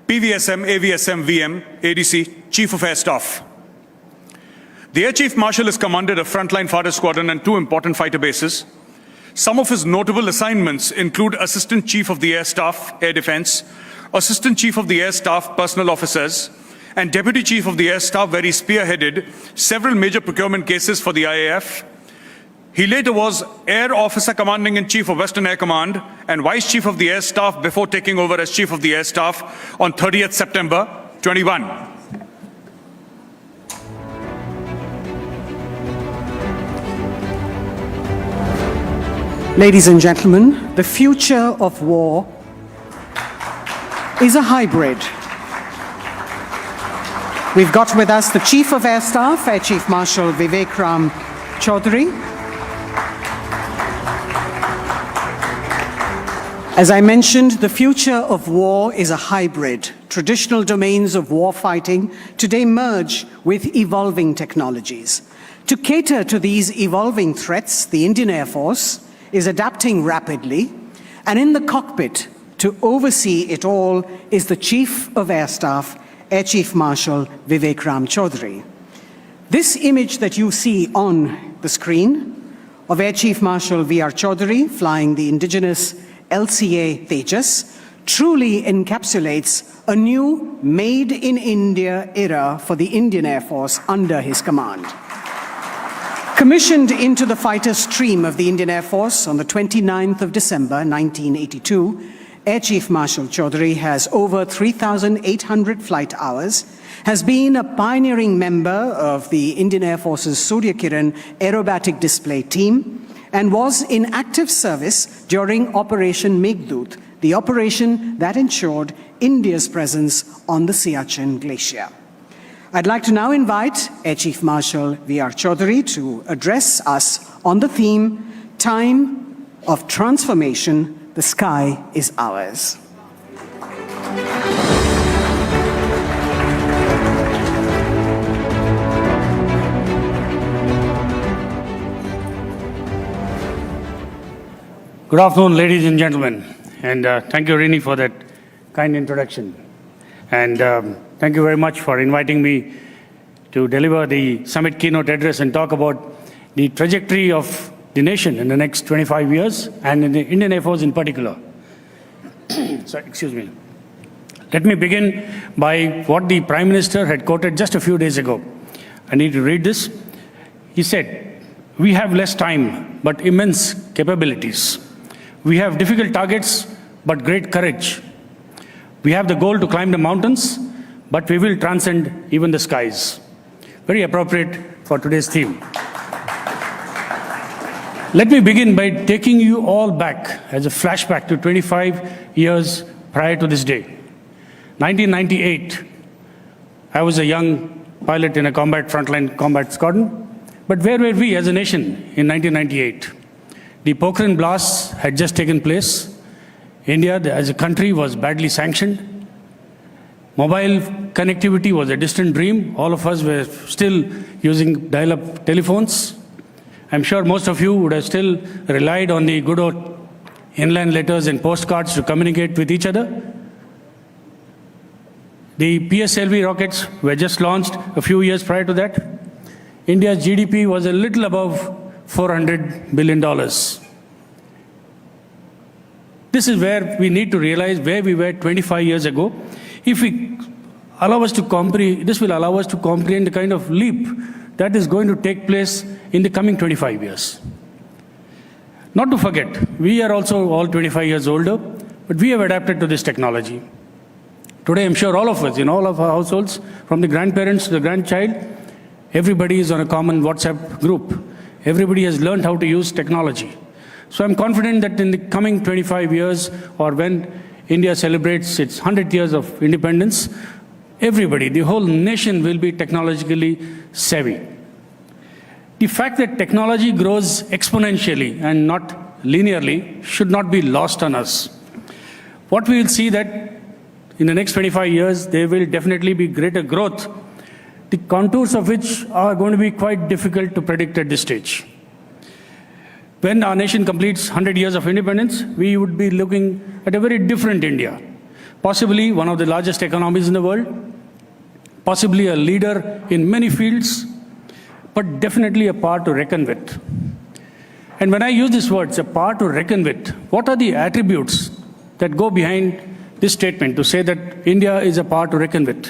PVSM, AVSM, VM, ADC, Chief of Air Staff. The Air Chief Marshal has commanded a frontline fighter squadron and 2 important fighter bases. Some of his notable assignments include Assistant Chief of the Air Staff, Air Defense, Assistant Chief of the Air Staff, Personnel Officers, and Deputy Chief of the Air Staff, where he spearheaded several major procurement cases for the IAF. He later was Air Officer Commanding-in-Chief of Western Air Command and Vice Chief of the Air Staff before taking over as Chief of the Air Staff on 30th September 21. Ladies and gentlemen, the future of war is a hybrid. We've got with us the Chief of Air Staff, Air Chief Marshal Vikram Chaudhari. As I mentioned, the future of war is a hybrid. Traditional domains of war fighting today merge with evolving technologies. To cater to these evolving threats, the Indian Air Force is adapting rapidly, and in the cockpit to oversee it all is the Chief of Air Staff, Air Chief Marshal Vikram Chaudhari. This image that you see on the screen of Air Chief Marshal V.R. Chaudhari flying the indigenous LCA Tejas truly encapsulates a new made-in-India era for the Indian Air Force under his command. Commissioned into the fighter stream of the Indian Air Force on the 29th of December 1982, Air Chief Marshal Chaudhari has over 3,800 flight hours, has been a pioneering member of the Indian Air Force's Surya Kiran aerobatic display team, and was in active service during Operation Meghdoot, the operation that ensured India's presence on the Siachen Glacier. I'd like to now invite Air Chief Marshal V.R. Chaudhari to address us on the theme, Time of Transformation, the Sky is Ours. Good afternoon, ladies and gentlemen, and thank you, Rini, for that kind introduction. And thank you very much for inviting me to deliver the summit keynote address and talk about the trajectory of the nation in the next 25 years and in the Indian Air Force in particular. Sorry, excuse me. Let me begin by what the Prime Minister had quoted just a few days ago. I need to read this. He said, "We have less time, but immense capabilities. We have difficult targets, but great courage. We have the goal to climb the mountains, but we will transcend even the skies." Very appropriate for today's theme. Let me begin by taking you all back as a flashback to 25 years prior to this day. 1998, I was a young pilot in a frontline combat squadron. But where were we as a nation in 1998? The Pokhran blasts had just taken place. India, as a country, was badly sanctioned. Mobile connectivity was a distant dream. All of us were still using dial-up telephones. I'm sure most of you would have still relied on the good old inland letters and postcards to communicate with each other. The PSLV rockets were just launched a few years prior to that. India's GDP was a little above $400 billion. This is where we need to realize where we were 25 years ago. If we allow us to comprehend, this will allow us to comprehend the kind of leap that is going to take place in the coming 25 years. Not to forget, we are also all 25 years older, but we have adapted to this technology. Today, I'm sure all of us, in all of our households, from the grandparents to the grandchild, everybody is on a common WhatsApp group. Everybody has learned how to use technology. So I'm confident that in the coming 25 years, or when India celebrates its 100 years of independence, everybody, the whole nation will be technologically savvy. The fact that technology grows exponentially and not linearly should not be lost on us. What we will see that in the next 25 years, there will definitely be greater growth, the contours of which are going to be quite difficult to predict at this stage. When our nation completes 100 years of independence, we would be looking at a very different India. possibly one of the largest economies in the world, possibly a leader in many fields, but definitely a power to reckon with. And when I use these words, a power to reckon with, what are the attributes that go behind this statement to say that India is a power to reckon with?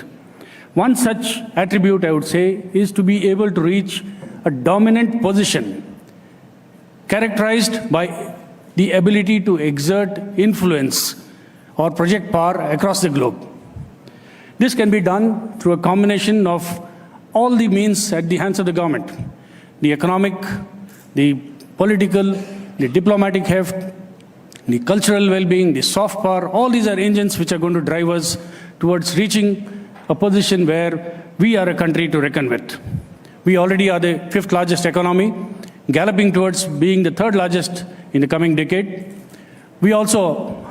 One such attribute, I would say, is to be able to reach a dominant position characterized by the ability to exert influence or project power across the globe. This can be done through a combination of all the means at the hands of the government: the economic, the political, the diplomatic heft, the cultural well-being, the soft power. All these are engines which are going to drive us towards reaching a position where we are a country to reckon with. We already are the 5th largest economy, galloping towards being the 3rd largest in the coming decade. We also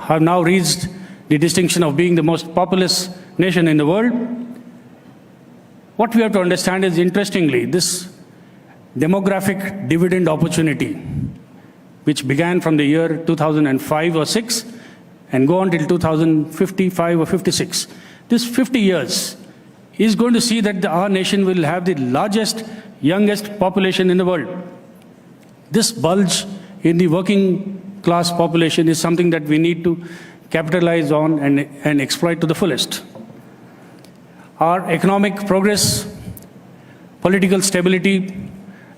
have now reached the distinction of being the most populous nation in the world. What we have to understand is, interestingly, this demographic dividend opportunity, which began from the year 2005 or 6 and go on till 2055 or 56. This 50 years is going to see that our nation will have the largest, youngest population in the world. This bulge in the working class population is something that we need to capitalize on and exploit to the fullest. Our economic progress, political stability,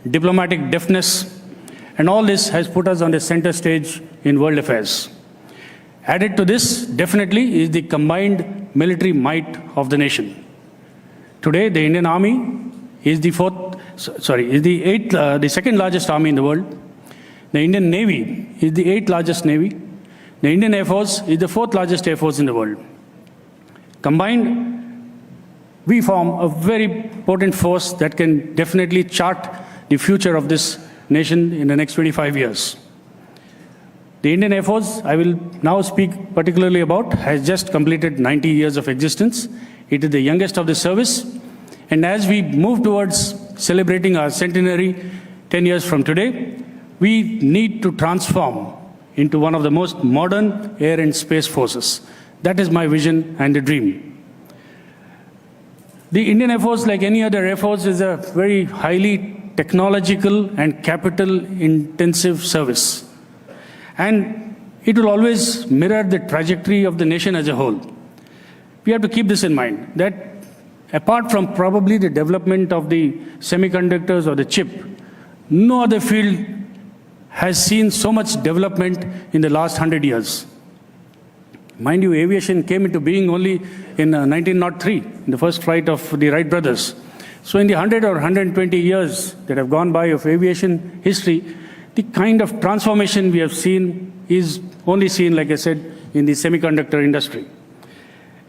diplomatic deftness, and all this has put us on the center stage in world affairs. Added to this, definitely, is the combined military might of the nation. Today, the Indian Army is the second largest army in the world. The Indian Navy is the 8th largest navy. The Indian Air Force is the 4th largest air force in the world. Combined, we form a very potent force that can definitely chart the future of this nation in the next 25 years. The Indian Air Force, I will now speak particularly about, has just completed 90 years of existence. It is the youngest of the service. And as we move towards celebrating our centenary 10 years from today, we need to transform into one of the most modern air and space forces. That is my vision and the dream. The Indian Air Force, like any other Air Force, is a very highly technological and capital-intensive service. And it will always mirror the trajectory of the nation as a whole. We have to keep this in mind, that apart from probably the development of the semiconductors or the chip, no other field has seen so much development in the last 100 years. Mind you, aviation came into being only in 1903, in the first flight of the Wright brothers. So in the 100 or 120 years that have gone by of aviation history, the kind of transformation we have seen is only seen, like I said, in the semiconductor industry.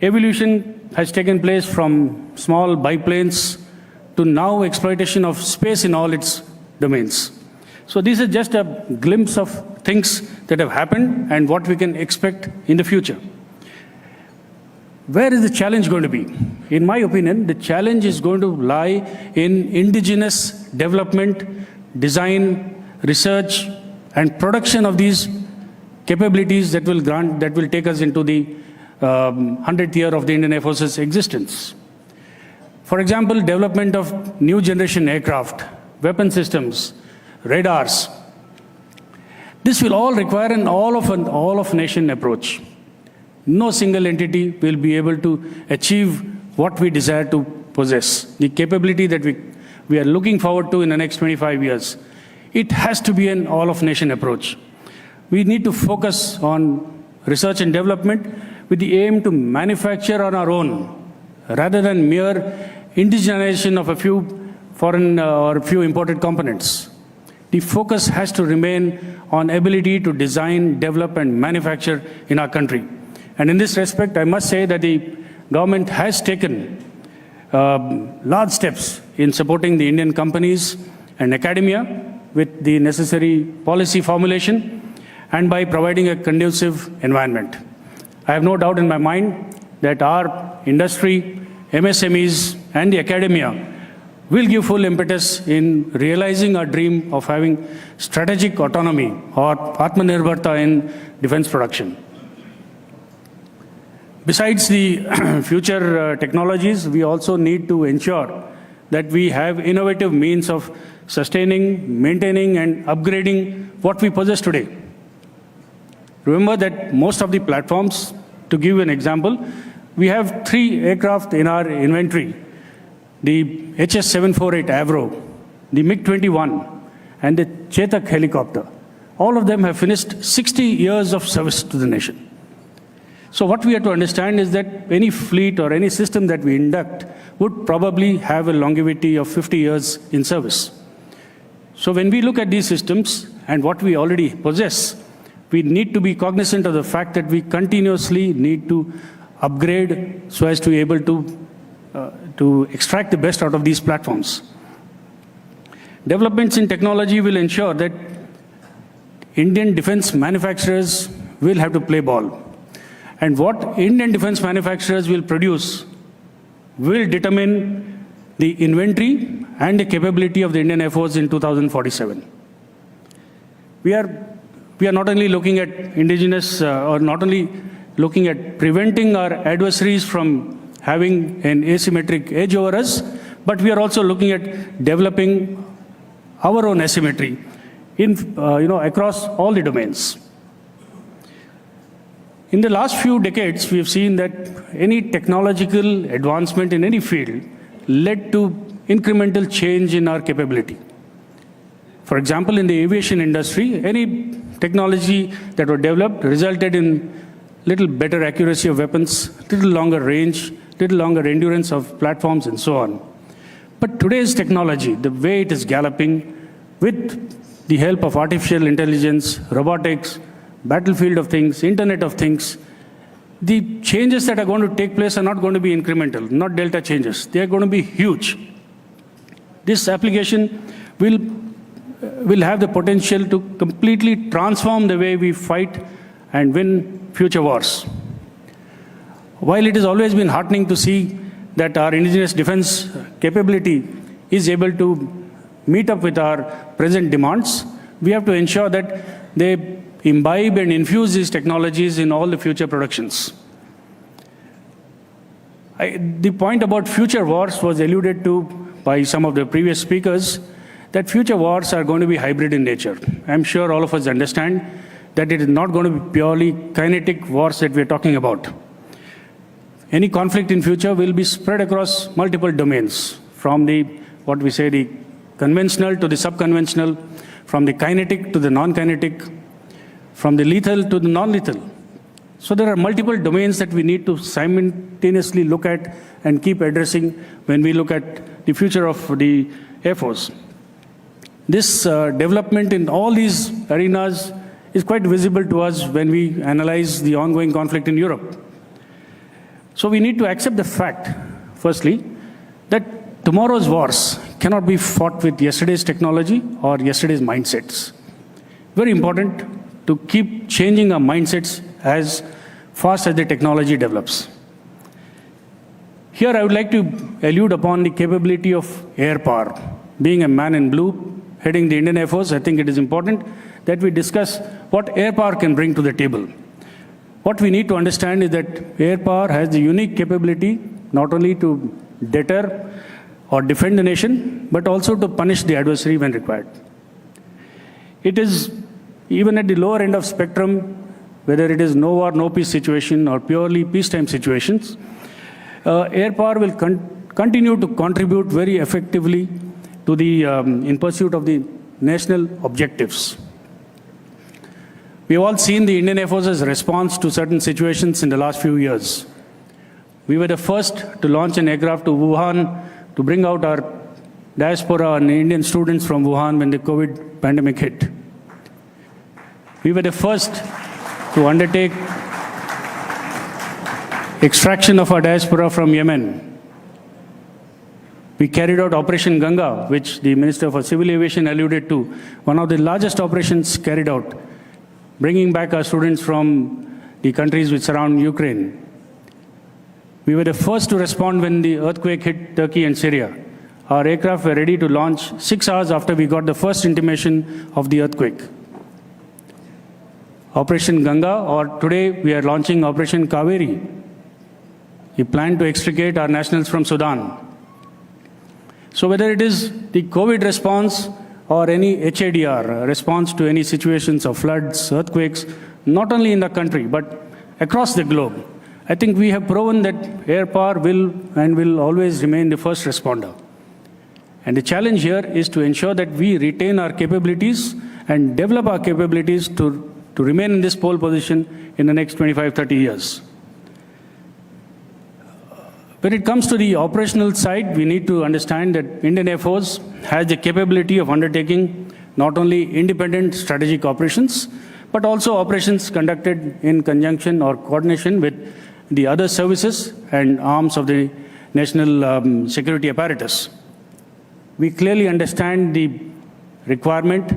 Evolution has taken place from small biplanes to now exploitation of space in all its domains. So this is just a glimpse of things that have happened and what we can expect in the future. Where is the challenge going to be? In my opinion, the challenge is going to lie in indigenous development, design, research, and production of these capabilities that will take us into the 100th year of the Indian Air Force's existence. For example, development of new generation aircraft, weapon systems, radars. This will all require an all-of-nation approach. No single entity will be able to achieve what we desire to possess, the capability that we are looking forward to in the next 25 years. It has to be an all-of-nation approach. We need to focus on research and development with the aim to manufacture on our own, rather than mere indigenization of a few foreign or a few imported components. The focus has to remain on ability to design, develop, and manufacture in our country. And in this respect, I must say that the government has taken large steps in supporting the Indian companies and academia with the necessary policy formulation and by providing a conducive environment. I have no doubt in my mind that our industry, MSMEs, and the academia will give full impetus in realizing our dream of having strategic autonomy or Atmanirbharta in defense production. Besides the future technologies, we also need to ensure that we have innovative means of sustaining, maintaining, and upgrading what we possess today. Remember that most of the platforms, to give you an example, we have 3 aircraft in our inventory: the HS-748 Avro, the MiG-21, and the Chetak helicopter. All of them have finished 60 years of service to the nation. So what we have to understand is that any fleet or any system that we induct would probably have a longevity of 50 years in service. So when we look at these systems and what we already possess, we need to be cognizant of the fact that we continuously need to upgrade so as to be able to extract the best out of these platforms. Developments in technology will ensure that Indian defense manufacturers will have to play ball. And what Indian defense manufacturers will produce will determine the inventory and the capability of the Indian Air Force in 2047. We are not only looking at indigenous or not only looking at preventing our adversaries from having an asymmetric edge over us, but we are also looking at developing our own asymmetry across all the domains. In the last few decades, we have seen that any technological advancement in any field led to incremental change in our capability. For example, in the aviation industry, any technology that was developed resulted in little better accuracy of weapons, little longer range, little longer endurance of platforms, and so on. But today's technology, the way it is galloping, with the help of artificial intelligence, robotics, battlefield of things, Internet of Things, the changes that are going to take place are not going to be incremental, not delta changes. They are going to be huge. This application will have the potential to completely transform the way we fight and win future wars. While it has always been heartening to see that our indigenous defense capability is able to meet up with our present demands, we have to ensure that they imbibe and infuse these technologies in all the future productions. The point about future wars was alluded to by some of the previous speakers, that future wars are going to be hybrid in nature. I'm sure all of us understand that it is not going to be purely kinetic wars that we're talking about. Any conflict in future will be spread across multiple domains, from the conventional to the subconventional, from the kinetic to the non-kinetic, from the lethal to the non-lethal. So there are multiple domains that we need to simultaneously look at and keep addressing when we look at the future of the Air Force. This development in all these arenas is quite visible to us when we analyze the ongoing conflict in Europe. So we need to accept the fact, firstly, that tomorrow's wars cannot be fought with yesterday's technology or yesterday's mindsets. Very important to keep changing our mindsets as fast as the technology develops. Here I would like to allude upon the capability of air power. Being a man in blue, heading the Indian Air Force, I think it is important that we discuss what air power can bring to the table. What we need to understand is that air power has the unique capability not only to deter or defend the nation, but also to punish the adversary when required. It is even at the lower end of spectrum, whether it is no war, no peace situation or purely peacetime situations, air power will continue to contribute very effectively to the in pursuit of the national objectives. We have all seen the Indian Air Force's response to certain situations in the last few years. We were the first to launch an aircraft to Wuhan to bring out our diaspora and Indian students from Wuhan when the COVID pandemic hit. We were the first to undertake extraction of our diaspora from Yemen. We carried out Operation Ganga, which the Minister for Civil Aviation alluded to, one of the largest operations carried out, bringing back our students from the countries which surround Ukraine. We were the first to respond when the earthquake hit Turkey and Syria. Our aircraft were ready to launch 6 hours after we got the first intimation of the earthquake. Operation Ganga, or today we are launching Operation Kaveri, we plan to extricate our nationals from Sudan. So whether it is the COVID response or any HADR, response to any situations of floods, earthquakes, not only in the country, but across the globe, I think we have proven that air power will always remain the first responder. And the challenge here is to ensure that we retain our capabilities and develop our capabilities to remain in this pole position in the next 25, 30 years. When it comes to the operational side, we need to understand that Indian Air Force has the capability of undertaking not only independent strategic operations, but also operations conducted in conjunction or coordination with the other services and arms of the national security apparatus. We clearly understand the requirement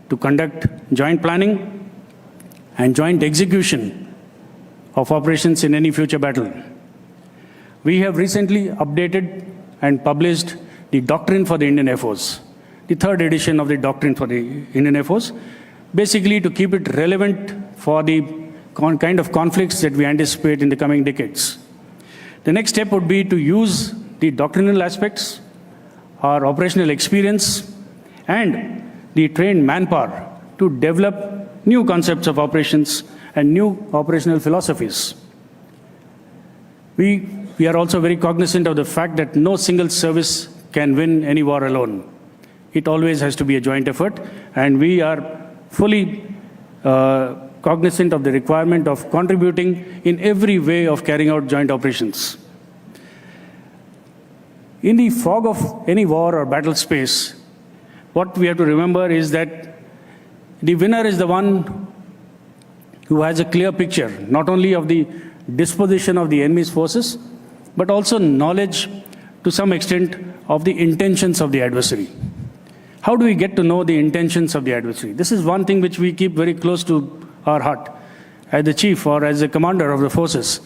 to conduct joint planning and joint execution of operations in any future battle. We have recently updated and published the Doctrine for the Indian Air Force, the third edition of the Doctrine for the Indian Air Force, basically to keep it relevant for the kind of conflicts that we anticipate in the coming decades. The next step would be to use the doctrinal aspects, our operational experience, and the trained manpower to develop new concepts of operations and new operational philosophies. We are also very cognizant of the fact that no single service can win any war alone. It always has to be a joint effort, and we are fully cognizant of the requirement of contributing in every way of carrying out joint operations. In the fog of any war or battle space, what we have to remember is that the winner is the one who has a clear picture, not only of the disposition of the enemy's forces, but also knowledge to some extent of the intentions of the adversary. How do we get to know the intentions of the adversary? This is one thing which we keep very close to our heart. As the chief or as the commander of the forces,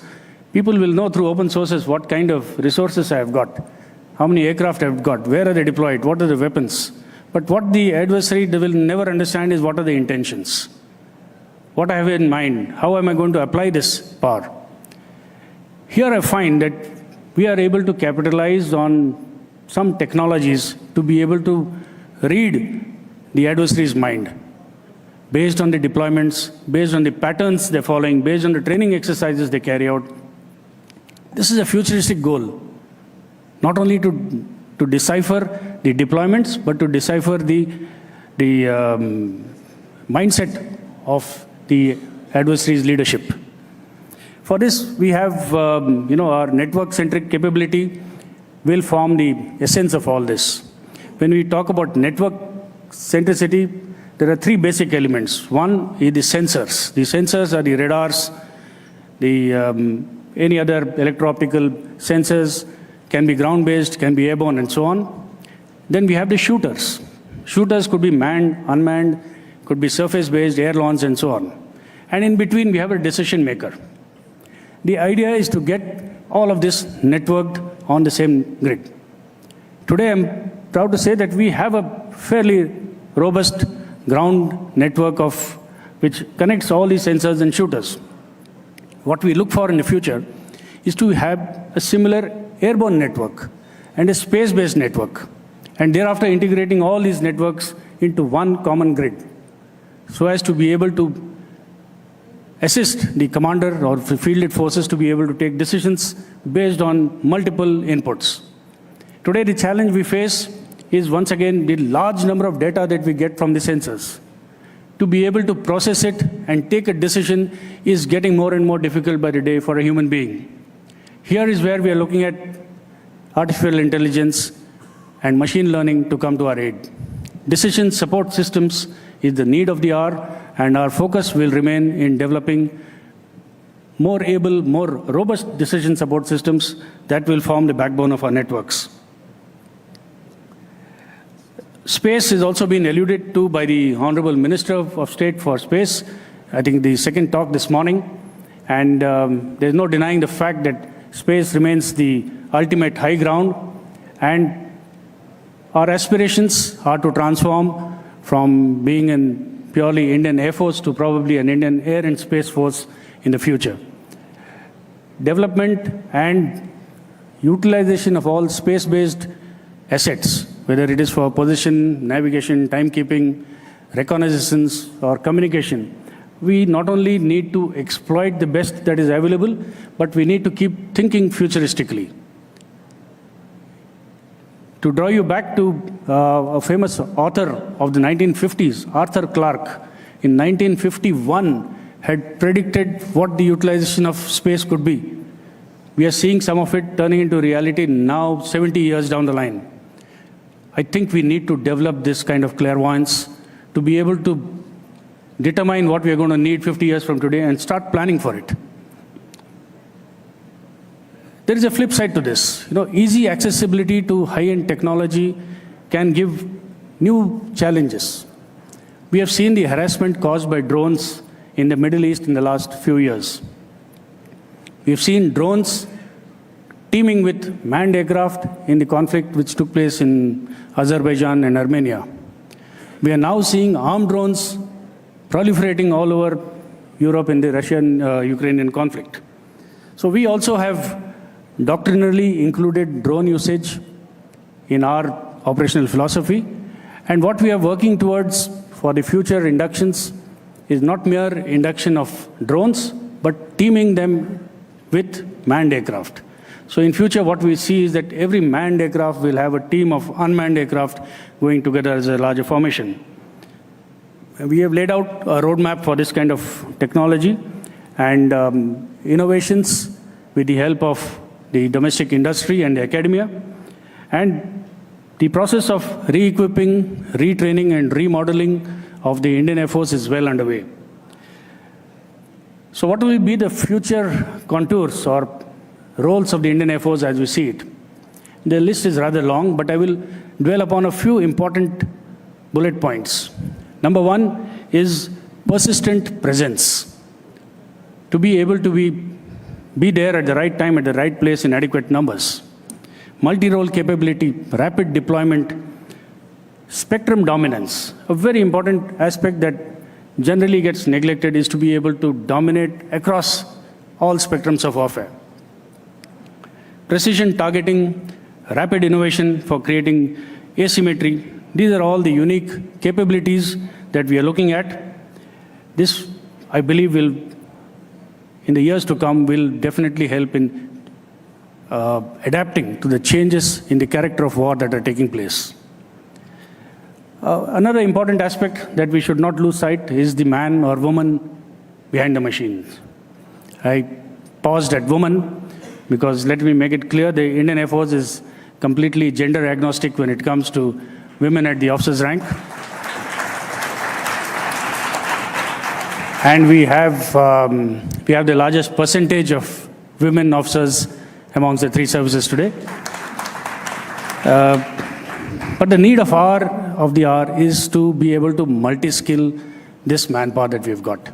people will know through open sources what kind of resources I have got, how many aircraft I have got, where are they deployed, what are the weapons. But what the adversary will never understand is what are the intentions. What I have in mind, how am I going to apply this power? Here I find that we are able to capitalize on some technologies to be able to read the adversary's mind based on the deployments, based on the patterns they're following, based on the training exercises they carry out. This is a futuristic goal, not only to decipher the deployments, but to decipher the mindset of the adversary's leadership. For this, we have, our network-centric capability will form the essence of all this. When we talk about network centricity, there are three basic elements. One is the sensors. The sensors are the radars, any other electro-optical sensors, can be ground-based, can be airborne, and so on. Then we have the shooters. Shooters could be manned, unmanned, could be surface-based, air-launched, and so on. And in between, we have a decision maker. The idea is to get all of this networked on the same grid. Today, I'm proud to say that we have a fairly robust ground network which connects all these sensors and shooters. What we look for in the future is to have a similar airborne network and a space-based network, and thereafter integrating all these networks into one common grid, so as to be able to assist the commander or fielded forces to be able to take decisions based on multiple inputs. Today, the challenge we face is once again the large number of data that we get from the sensors. To be able to process it and take a decision is getting more and more difficult by the day for a human being. Here is where we are looking at artificial intelligence and machine learning to come to our aid. Decision support systems is the need of the hour, and our focus will remain in developing more able, more robust decision support systems that will form the backbone of our networks. Space has also been alluded to by the Honorable Minister of State for Space, I think the second talk this morning, and there's no denying the fact that space remains the ultimate high ground, and our aspirations are to transform from being an purely Indian Air Force to probably an Indian Air and Space Force in the future. development and utilization of all space-based assets, whether it is for position, navigation, timekeeping, reconnaissance, or communication. We not only need to exploit the best that is available, but we need to keep thinking futuristically. To draw you back to a famous author of the 1950s, Arthur Clarke, in 1951 had predicted what the utilization of space could be. We are seeing some of it turning into reality now, 70 years down the line. I think we need to develop this kind of clairvoyance to be able to determine what we are going to need 50 years from today and start planning for it. There is a flip side to this. Easy accessibility to high-end technology can give new challenges. We have seen the harassment caused by drones in the Middle East in the last few years. We have seen drones teaming with manned aircraft in the conflict which took place in Azerbaijan and Armenia. We are now seeing armed drones proliferating all over Europe in the Russian-Ukrainian conflict. So we also have doctrinally included drone usage in our operational philosophy. And what we are working towards for the future inductions is not mere induction of drones, but teaming them with manned aircraft. So in future, what we see is that every manned aircraft will have a team of unmanned aircraft going together as a larger formation. We have laid out a roadmap for this kind of technology and innovations with the help of the domestic industry and the academia. And the process of re-equipping, retraining, and remodeling of the Indian Air Force is well underway. So what will be the future contours or roles of the Indian Air Force as we see it? The list is rather long, but I will dwell upon a few important bullet points. Number one is persistent presence. To be able to be there at the right time, at the right place in adequate numbers. Multi-role capability, rapid deployment, spectrum dominance. A very important aspect that generally gets neglected is to be able to dominate across all spectrums of warfare. Precision targeting, rapid innovation for creating asymmetry. These are all the unique capabilities that we are looking at. This, I believe, will, in the years to come, will definitely help in adapting to the changes in the character of war that are taking place. Another important aspect that we should not lose sight is the man or woman behind the machine. I paused at woman because, let me make it clear, the Indian Air Force is completely gender agnostic when it comes to women at the officer's rank. And we have the largest percentage of women officers amongst the three services today. But the need of the hour is to be able to multi-skill this manpower that we've got.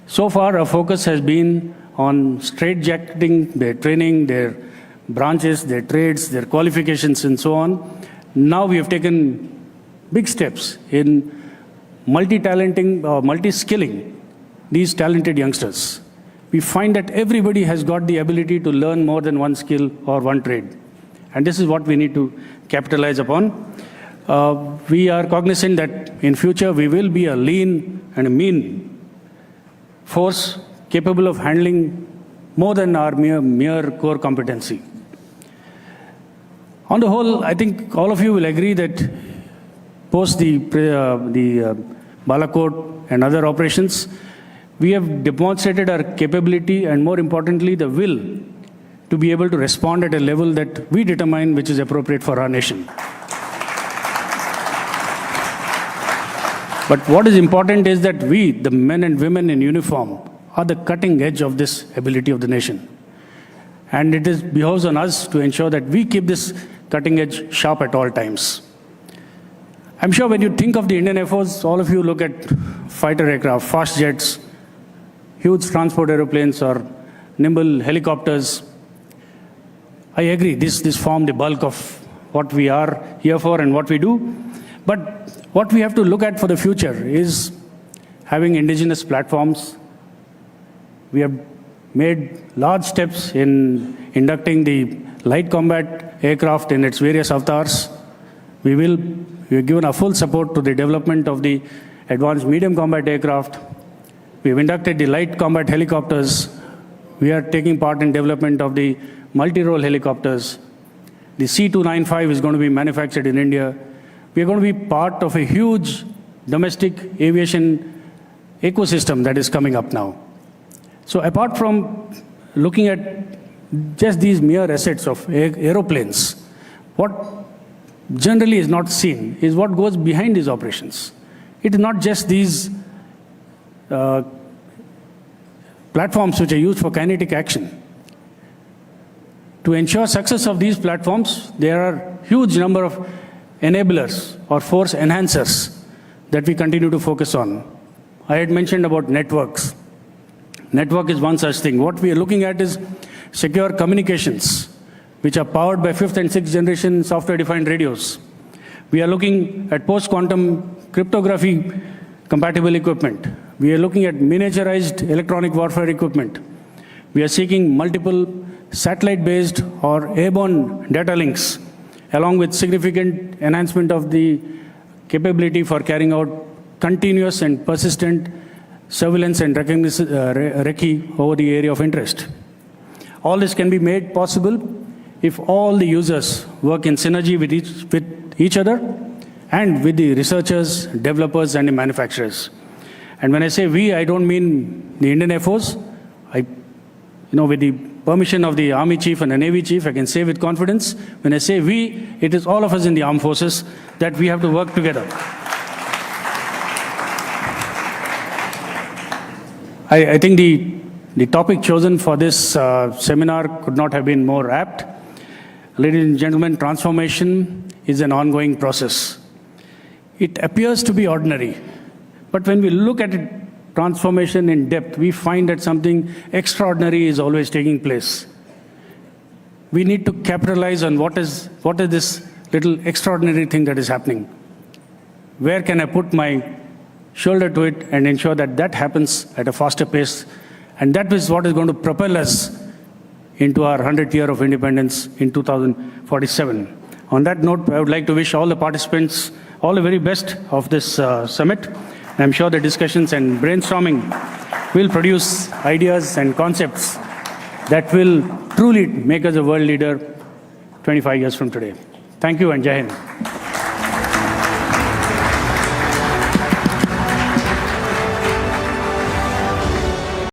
So far, our focus has been on straitjacketing their training, their branches, their trades, their qualifications, and so on. Now we have taken big steps in multi-talenting or multi-skilling these talented youngsters. We find that everybody has got the ability to learn more than one skill or one trade. And this is what we need to capitalize upon. We are cognizant that in future we will be a lean and a mean force capable of handling more than our mere core competency. On the whole, I think all of you will agree that post the Balakot and other operations, we have demonstrated our capability and, more importantly, the will to be able to respond at a level that we determine which is appropriate for our nation. But what is important is that we, the men and women in uniform, are the cutting edge of this ability of the nation. And it is behoves on us to ensure that we keep this cutting edge sharp at all times. I'm sure when you think of the Indian Air Force, all of you look at fighter aircraft, fast jets, huge transport aeroplanes, or nimble helicopters. I agree, this form the bulk of what we are here for and what we do. But what we have to look at for the future is having indigenous platforms. We have made large steps in inducting the light combat aircraft in its various avatars. We have given our full support to the development of the advanced medium combat aircraft. We have inducted the light combat helicopters. We are taking part in development of the multi-role helicopters. The C-295 is going to be manufactured in India. We are going to be part of a huge domestic aviation ecosystem that is coming up now. So apart from looking at just these mere assets of aeroplanes, what generally is not seen is what goes behind these operations. It is not just these platforms which are used for kinetic action. To ensure success of these platforms, there are huge number of enablers or force enhancers that we continue to focus on. I had mentioned about networks. Network is one such thing. What we are looking at is secure communications, which are powered by 5th and 6th generation software-defined radios. We are looking at post-quantum cryptography compatible equipment. We are looking at miniaturized electronic warfare equipment. We are seeking multiple satellite-based or airborne data links, along with significant enhancement of the capability for carrying out continuous and persistent surveillance and recce over the area of interest. All this can be made possible if all the users work in synergy with each other and with the researchers, developers, and the manufacturers. And when I say we, I don't mean the Indian Air Force. With the permission of the Army Chief and the Navy Chief, I can say with confidence, when I say we, it is all of us in the armed forces that we have to work together. I think the topic chosen for this seminar could not have been more apt. Ladies and gentlemen, transformation is an ongoing process. It appears to be ordinary, but when we look at it, transformation in depth, we find that something extraordinary is always taking place. We need to capitalize on what is this little extraordinary thing that is happening. Where can I put my shoulder to it and ensure that that happens at a faster pace? And that is what is going to propel us into our 100th year of independence in 2047. On that note, I would like to wish all the participants all the very best of this summit. I'm sure the discussions and brainstorming will produce ideas and concepts that will truly make us a world leader 25 years from today. Thank you and Jai Hind.